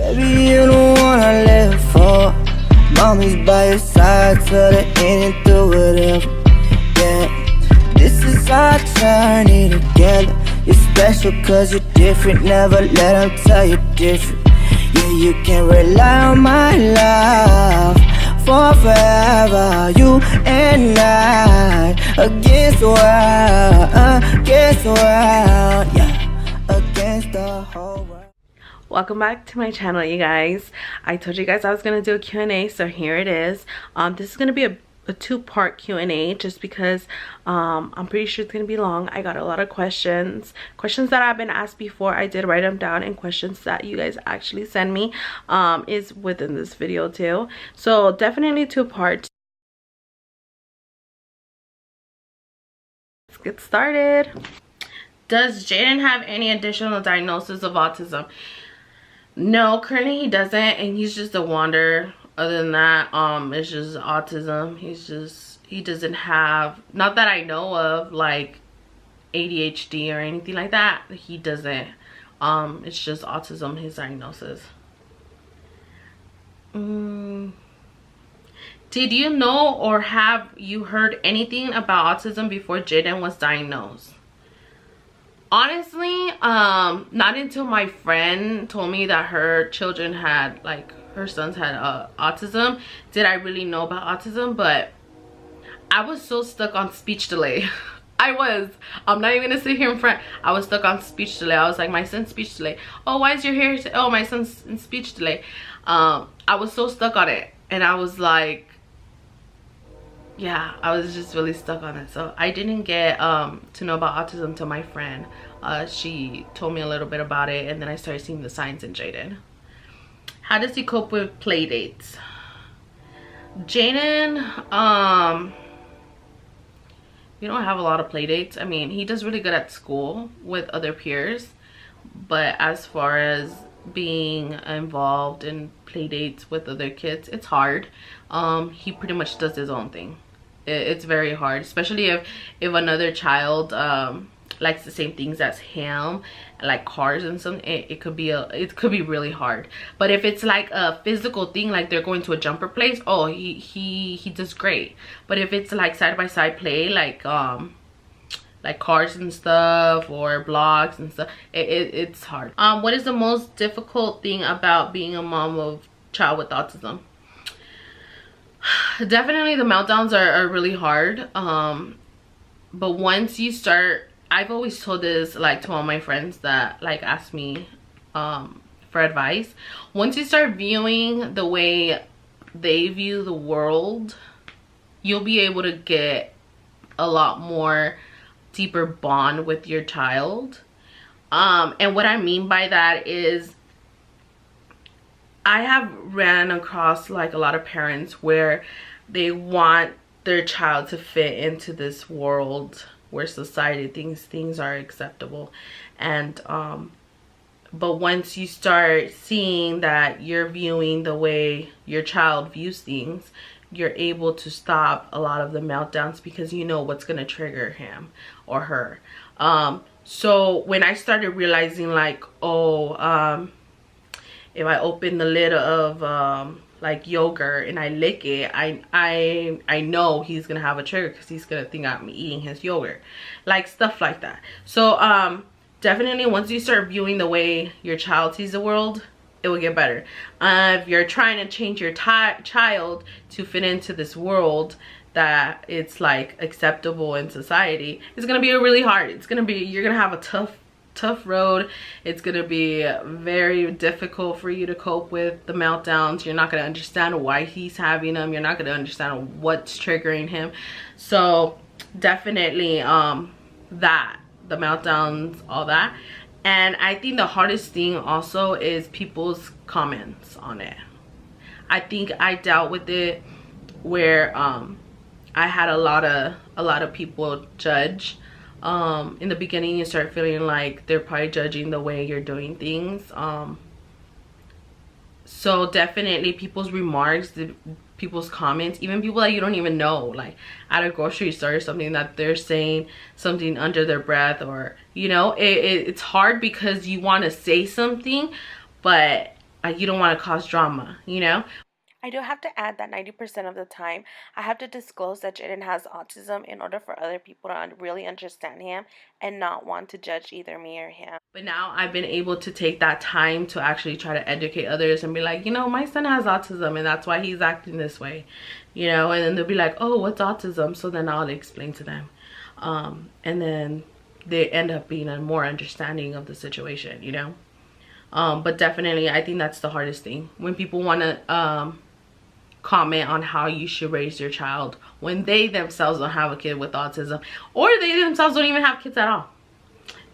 Baby, you don't wanna live for. Mommy's by your side till the end and through whatever. Yeah, this is our journey together. You're special cause you're different. Never let them tell you different. Yeah, you can rely on my love for forever. You and I against the world, against the world, yeah, against the whole world. Welcome back to my channel, you guys. I told you guys I was gonna do a Q&A, so here it is. This is gonna be a two-part Q&A just because I'm pretty sure it's gonna be long. I got a lot of questions that I've been asked before. I did write them down, and questions that you guys actually send me is within this video too. So definitely two parts. Let's get started. Does Jaden have any additional diagnosis of autism? No, currently he doesn't, and he's just a wanderer. Other than that, it's just autism. He doesn't have, not that I know of, like ADHD or anything like that. He doesn't. It's just autism, his diagnosis. Did you know or have you heard anything about autism before Jaden was diagnosed? Honestly, not until my friend told me that her children had, like, her sons had autism, did I really know about autism. But I was so stuck on speech delay. I'm not even gonna sit here in front. I was stuck on speech delay. I was like, my son's speech delay. Oh, why is your hair? Oh, my son's in speech delay. I was so stuck on it, and I was like, yeah, I was just really stuck on it. So I didn't get to know about autism till my friend. She told me a little bit about it, and then I started seeing the signs in Jaden. How does he cope with play dates? Jaden, we don't have a lot of play dates. I mean, he does really good at school with other peers, but as far as being involved in play dates with other kids, it's hard. He pretty much does his own thing. It's very hard, especially if another child likes the same things as him, like cars and something. It could be really hard. But if it's like a physical thing, like they're going to a jumper place, oh, he does great. But if it's like side-by-side play, like cars and stuff, or blocks and stuff, it's hard. What is the most difficult thing about being a mom of a child with autism? Definitely the meltdowns are really hard. But once you start, I've always told this, like, to all my friends that like ask me for advice. Once you start viewing the way they view the world, you'll be able to get a lot more deeper bond with your child. And what I mean by that is, I have ran across like a lot of parents where they want their child to fit into this world where society thinks things are acceptable, and but once you start seeing that you're viewing the way your child views things, you're able to stop a lot of the meltdowns because you know what's going to trigger him or her. So when I started realizing, like, oh, if I open the lid of like yogurt and I lick it, I know he's gonna have a trigger because he's gonna think I'm eating his yogurt, like stuff like that. So definitely once you start viewing the way your child sees the world, it will get better. If you're trying to change your child to fit into this world that it's like acceptable in society, it's gonna be really hard. You're gonna have a tough road. It's gonna be very difficult for you to cope with the meltdowns. You're not gonna understand why he's having them. You're not gonna understand what's triggering him. So definitely that, the meltdowns, all that. And I think the hardest thing also is people's comments on it. I think I dealt with it where I had a lot of people judge. In the beginning, you start feeling like they're probably judging the way you're doing things. So definitely people's remarks, people's comments, even people that you don't even know, like at a grocery store or something, that they're saying something under their breath, or you know, it's hard because you want to say something, but you don't want to cause drama, you know. I do have to add that 90% of the time, I have to disclose that Jaden has autism in order for other people to really understand him and not want to judge either me or him. But now I've been able to take that time to actually try to educate others and be like, you know, my son has autism and that's why he's acting this way, you know. And then they'll be like, oh, what's autism? So then I'll explain to them. And then they end up being a more understanding of the situation, you know. But definitely, I think that's the hardest thing. When people want to comment on how you should raise your child when they themselves don't have a kid with autism, or they themselves don't even have kids at all.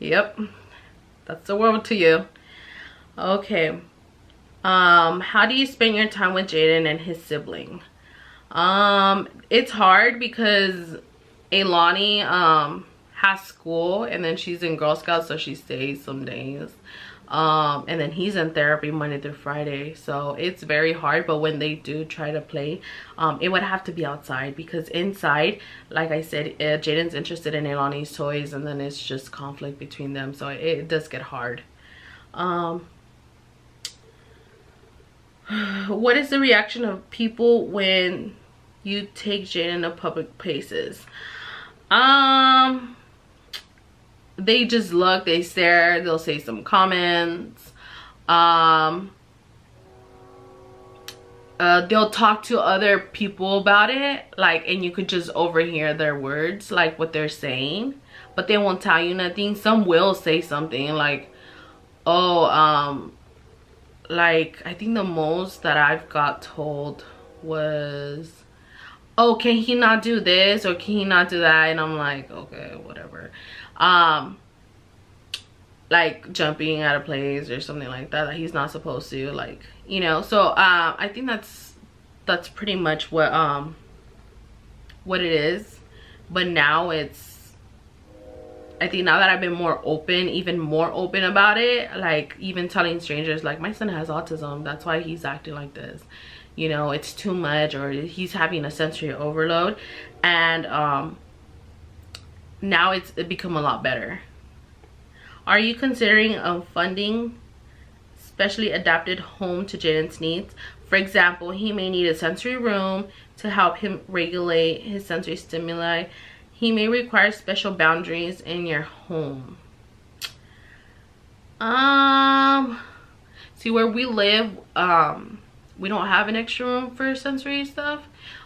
Yep, that's the world to you. Okay, how do you spend your time with Jaden and his sibling? It's hard because Ailani has school, and then she's in Girl Scouts, so she stays some days. And then he's in therapy Monday through Friday, so it's very hard. But when they do try to play, it would have to be outside, because inside, like I said, Jaden's interested in Ailani's toys, and then it's just conflict between them, so it does get hard. What is the reaction of people when you take Jaden to public places? They just look, they stare, they'll say some comments. They'll talk to other people about it, like, and you could just overhear their words, like what they're saying, but they won't tell you nothing. Some will say something like, oh, like, I think the most that I've got told was, oh, can he not do this, or can he not do that? And I'm like, okay, whatever. Like jumping out of place or something like that he's not supposed to, like, you know. So I think that's pretty much what it is. But now it's, I think now that I've been more open, even more open about it, like even telling strangers, like, my son has autism, that's why he's acting like this, you know, it's too much, or he's having a sensory overload. And now it's become a lot better. Are you considering funding specially adapted home to Jaden's needs? For example, he may need a sensory room to help him regulate his sensory stimuli. He may require special boundaries in your home. See, where we live, we don't have an extra room for sensory stuff.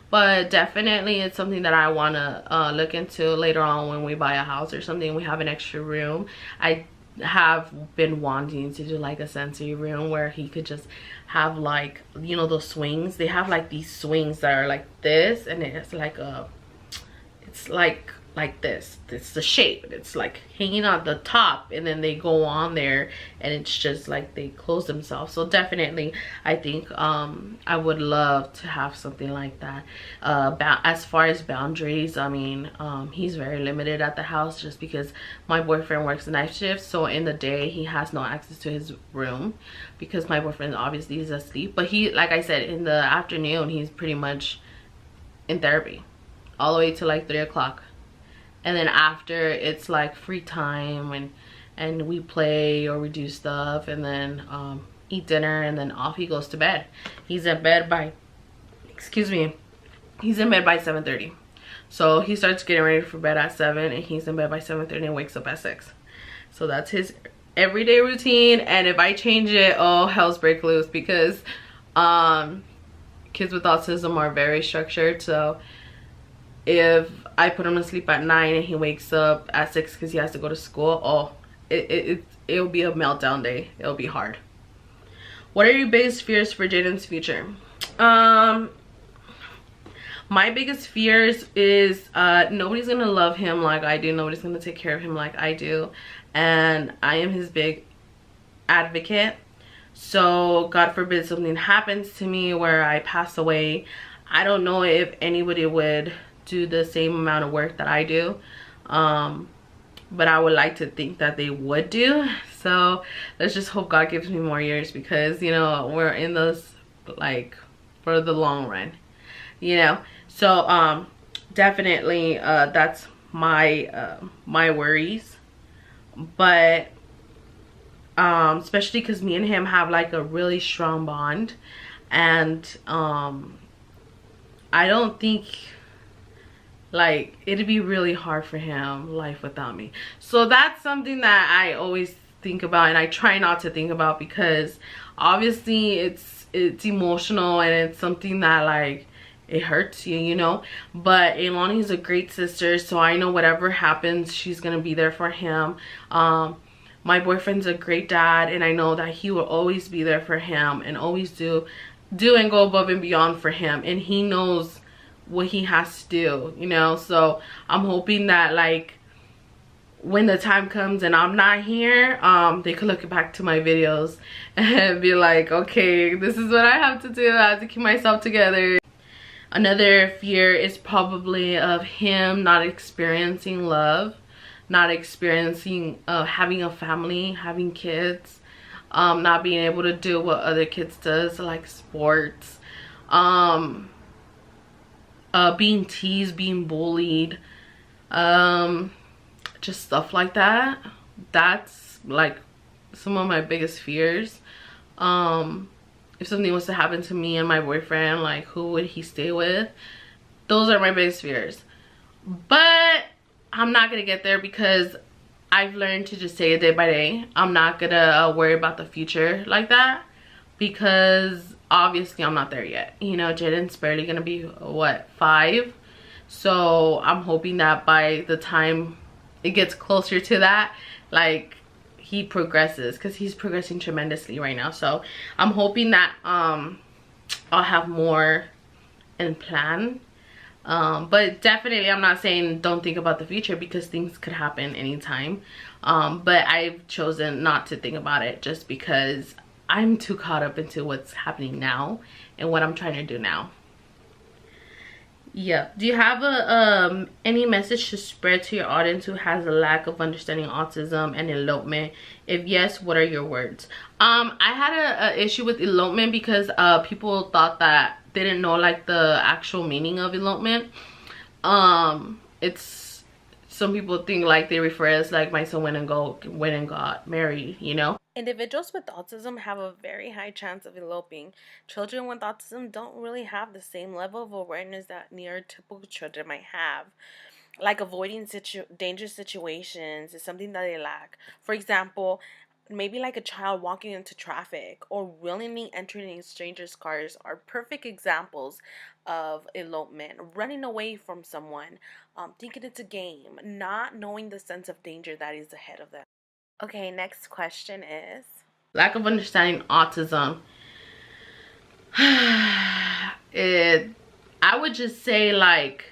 But definitely it's something that I want to look into later on when we buy a house or something. We have an extra room. I have been wanting to do like a sensory room where he could just have, like, you know, those swings. They have like these swings that are like this, and it's like a, it's like this. It's the shape. It's like hanging on the top, and then they go on there, and it's just like they close themselves. So definitely, I think I would love to have something like that. As far as boundaries, I mean, he's very limited at the house just because my boyfriend works a night shift. So in the day, he has no access to his room because my boyfriend obviously is asleep. But he, like I said, in the afternoon, he's pretty much in therapy all the way to like 3 o'clock. And then after, it's like free time, and we play or we do stuff, and then eat dinner, and then off he goes to bed. He's in bed by, excuse me, he's in bed by 7:30. So he starts getting ready for bed at 7, and he's in bed by 7:30 and wakes up at 6. So that's his everyday routine. And if I change it, oh, hell's break loose, because kids with autism are very structured. So if I put him to sleep at 9 and he wakes up at 6 because he has to go to school, oh, it'll be a meltdown day. It'll be hard. What are your biggest fears for Jaden's future? My biggest fears is nobody's gonna love him like I do. Nobody's gonna take care of him like I do. And I am his big advocate. So God forbid something happens to me where I pass away, I don't know if anybody would do the same amount of work that I do, but I would like to think that they would do. So let's just hope God gives me more years, because, you know, we're in this like for the long run, you know. So definitely that's my my worries. But especially because me and him have like a really strong bond, and I don't think like it'd be really hard for him life without me. So that's something that I always think about, and I try not to think about, because obviously it's emotional, and it's something that like it hurts you, you know. But Ailani is a great sister, so I know whatever happens, she's gonna be there for him. My boyfriend's a great dad, and I know that he will always be there for him, and always do and go above and beyond for him, and he knows what he has to do, you know. So I'm hoping that like when the time comes and I'm not here, they could look back to my videos and be like, okay, this is what I have to do. I have to keep myself together. Another fear is probably of him not experiencing love, not experiencing having a family, having kids, not being able to do what other kids does, like sports, being teased, being bullied, just stuff like that. That's like some of my biggest fears. If something was to happen to me and my boyfriend, like who would he stay with? Those are my biggest fears. But I'm not gonna get there, because I've learned to just take it day by day. I'm not gonna worry about the future like that, because obviously I'm not there yet. You know, Jaden's barely gonna be what, 5? So I'm hoping that by the time it gets closer to that, like he progresses, because he's progressing tremendously right now. So I'm hoping that I'll have more in plan. But definitely I'm not saying don't think about the future, because things could happen anytime. But I've chosen not to think about it, just because I'm too caught up into what's happening now and what I'm trying to do now. Yeah. Do you have any message to spread to your audience who has a lack of understanding autism and elopement? If yes, what are your words? I had a issue with elopement because people thought that they didn't know like the actual meaning of elopement. It's, some people think like they refer as like my son went and got married, you know. Individuals with autism have a very high chance of eloping. Children with autism don't really have the same level of awareness that neurotypical children might have. Like avoiding dangerous situations is something that they lack. For example, maybe like a child walking into traffic or willingly entering strangers' cars are perfect examples of elopement. Running away from someone, thinking it's a game, not knowing the sense of danger that is ahead of them. Okay, next question is... lack of understanding autism. I would just say like,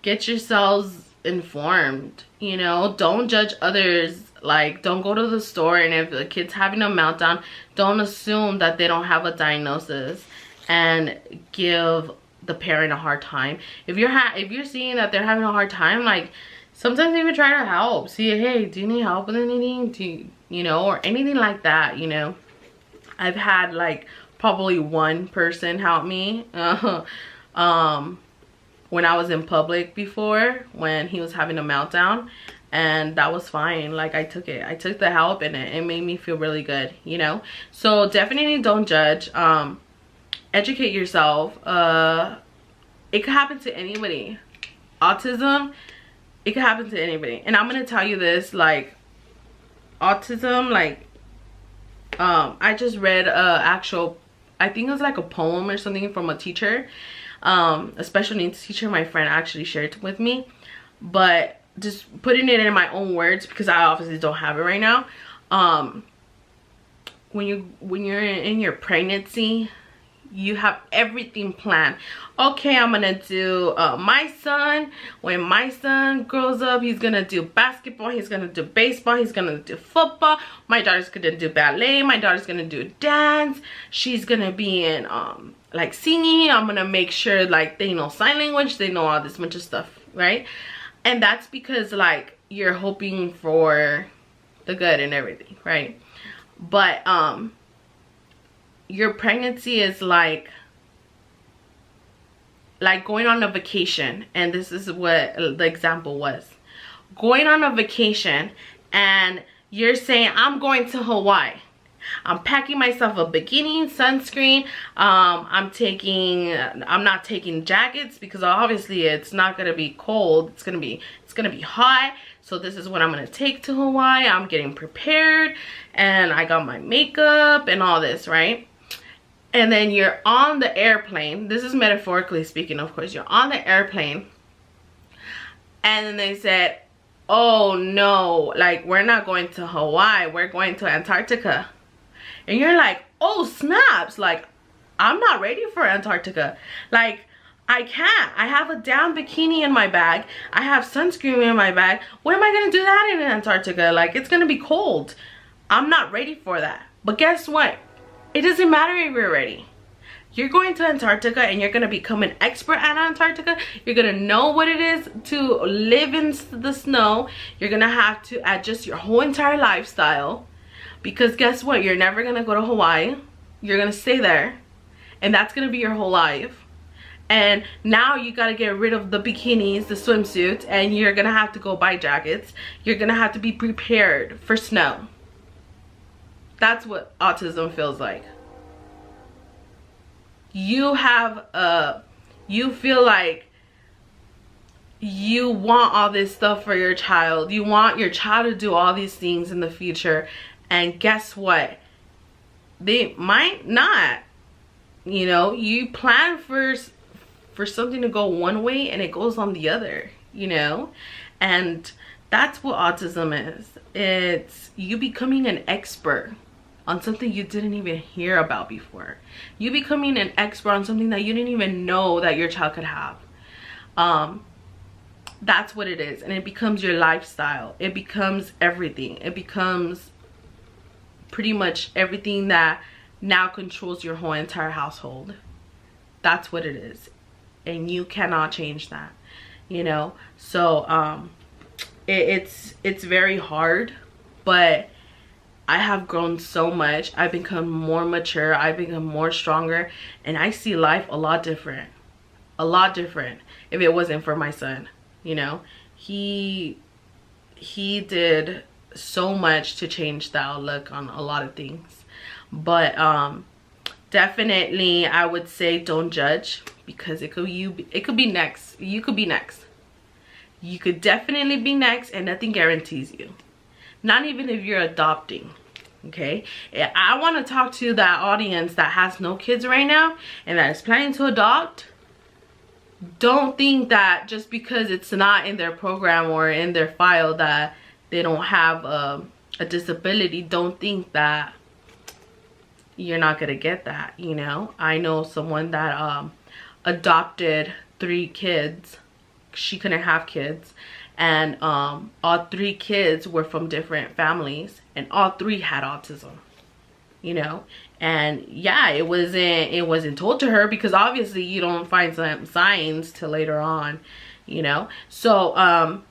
get yourselves informed, you know. Don't judge others. Like, don't go to the store and if the kid's having a meltdown, don't assume that they don't have a diagnosis and give the parent a hard time. If you're seeing that they're having a hard time, like sometimes even try to help. See, hey, do you need help with anything? You know, or anything like that, you know. I've had like probably one person help me when I was in public before, when he was having a meltdown, and that was fine. Like I took the help, and it made me feel really good, you know. So definitely don't judge. Educate yourself. It could happen to anybody. Autism, it could happen to anybody. And I'm gonna tell you this, like autism, like I just read actual, I think it was like a poem or something from a teacher, a special needs teacher. My friend actually shared it with me, but just putting it in my own words, because I obviously don't have it right now. When you're in your pregnancy, you have everything planned. Okay, I'm gonna do my son, when my son grows up, he's gonna do basketball, he's gonna do baseball, he's gonna do football, my daughter's gonna do ballet, my daughter's gonna do dance, she's gonna be in like singing. I'm gonna make sure like they know sign language, they know all this bunch of stuff, right? And that's because like you're hoping for the good and everything, right? But your pregnancy is like going on a vacation, and this is what the example was. Going on a vacation and You're saying, I'm going to Hawaii. I'm packing myself a bikini, sunscreen. I'm not taking jackets because obviously it's not gonna be cold. It's gonna be hot. So this is what I'm gonna take to Hawaii. I'm getting prepared and I got my makeup and all this, right? And then you're on the airplane. This is metaphorically speaking, of course. You're on the airplane and then they said, oh no, like we're not going to Hawaii, we're going to Antarctica. And you're like, oh snaps, like I'm not ready for Antarctica. Like I can't. I have a damn bikini in my bag. I have sunscreen in my bag. What am I gonna do that in Antarctica? Like it's gonna be cold. I'm not ready for that. But guess what? It doesn't matter if you're ready. You're going to Antarctica and you're gonna become an expert at Antarctica. You're gonna know what it is to live in the snow. You're gonna have to adjust your whole entire lifestyle. Because guess what? You're never gonna go to Hawaii. You're gonna stay there. And that's gonna be your whole life. And now you gotta get rid of the bikinis, the swimsuits, and you're gonna have to go buy jackets. You're gonna have to be prepared for snow. That's what autism feels like. You feel like you want all this stuff for your child. You want your child to do all these things in the future. And guess what? They might not. You know, you plan for something to go one way and it goes on the other, you know? And that's what autism is. It's you becoming an expert on something you didn't even hear about before. You becoming an expert on something that you didn't even know that your child could have. That's what it is. And it becomes your lifestyle. It becomes everything. It becomes pretty much everything that now controls your whole entire household. That's what it is. And you cannot change that, you know? So it's very hard, but I have grown so much. I've become more mature. I've become more stronger, and I see life a lot different. A lot different if it wasn't for my son, you know? He did so much to change the outlook on a lot of things. But definitely I would say don't judge, because it could be next. You could be next. You could definitely be next, and nothing guarantees you. Not even if you're adopting. Okay, I want to talk to that audience that has no kids right now and that is planning to adopt. Don't think that just because it's not in their program or in their file that they don't have a disability. Don't think that you're not gonna get that, you know? I know someone that adopted 3 kids. She couldn't have kids, and all 3 kids were from different families, and all 3 had autism, you know? And yeah, it wasn't told to her, because obviously you don't find some signs till later on, you know? So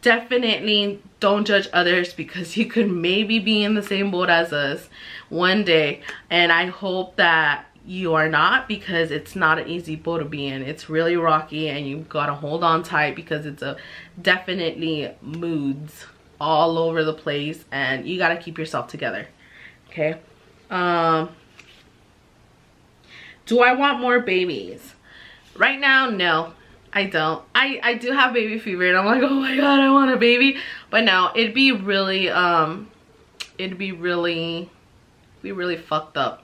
definitely don't judge others, because you could maybe be in the same boat as us one day, and I hope that you are not, because it's not an easy boat to be in. It's really rocky, and you've got to hold on tight, because it's definitely moods all over the place, and you got to keep yourself together. Okay. Do I want more babies? Right now, no, I don't. I do have baby fever, and I'm like, oh my god, I want a baby. But no, it'd be really fucked up.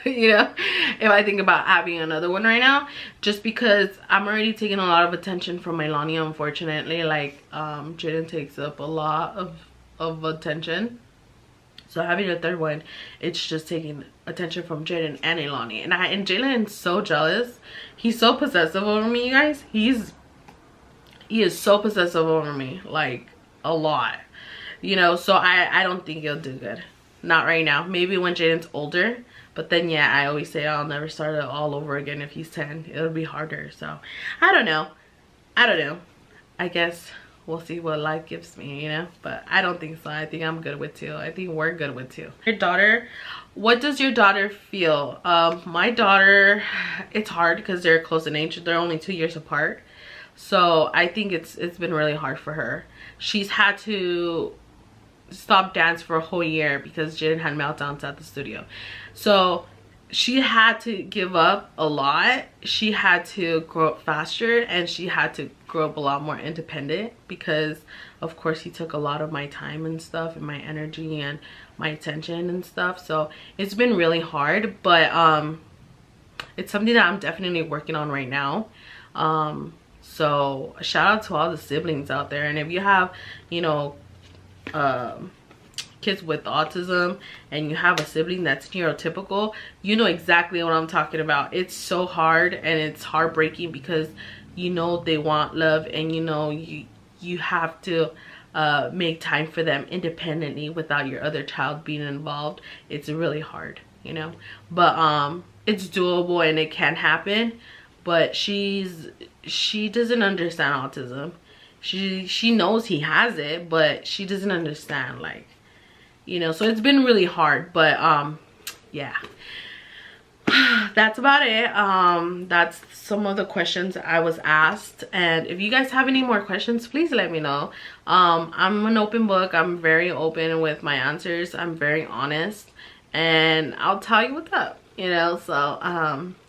You know, if I think about having another one right now, just because I'm already taking a lot of attention from Ailani, unfortunately. Like Jaden takes up a lot of attention, so having a third one, it's just taking attention from Jaden and Ailani. And Jaden's so jealous. He's so possessive over me, you guys. He is so possessive over me, like a lot, you know. So I don't think he'll do good. Not right now. Maybe when Jaden's older. But then, yeah, I always say I'll never start it all over again if he's 10. It'll be harder. So, I don't know. I guess we'll see what life gives me, you know? But I don't think so. I think I'm good with 2. I think we're good with 2. Your daughter, what does your daughter feel? My daughter, it's hard because they're close in age. They're only 2 years apart. So, I think it's been really hard for her. She's had to stopped dance for a whole year because Jaden had meltdowns at the studio. So she had to give up a lot. She had to grow up faster, and she had to grow up a lot more independent because of course he took a lot of my time and stuff, and my energy and my attention and stuff. So it's been really hard, but it's something that I'm definitely working on right now. So shout out to all the siblings out there, and if you have, you know, kids with autism and you have a sibling that's neurotypical, you know exactly what I'm talking about. It's so hard and it's heartbreaking because you know they want love, and you know you have to make time for them independently without your other child being involved. It's really hard, you know, but it's doable and it can happen. But she doesn't understand autism. She knows he has it, but she doesn't understand, like, you know. So it's been really hard, but yeah, that's about it. That's some of the questions I was asked, and if you guys have any more questions, please let me know. I'm an open book. I'm very open with my answers. I'm very honest, and I'll tell you what's up, you know. So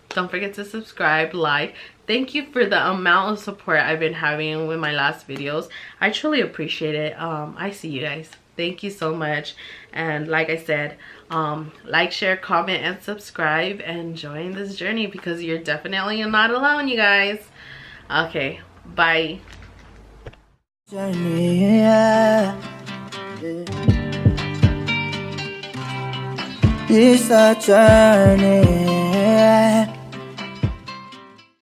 don't forget to subscribe, like. Thank you for the amount of support I've been having with my last videos. I truly appreciate it. I see you guys. Thank you so much. And like I said, like, share, comment, and subscribe, and join this journey because you're definitely not alone, you guys. Okay, bye. Journey, yeah. It's a journey.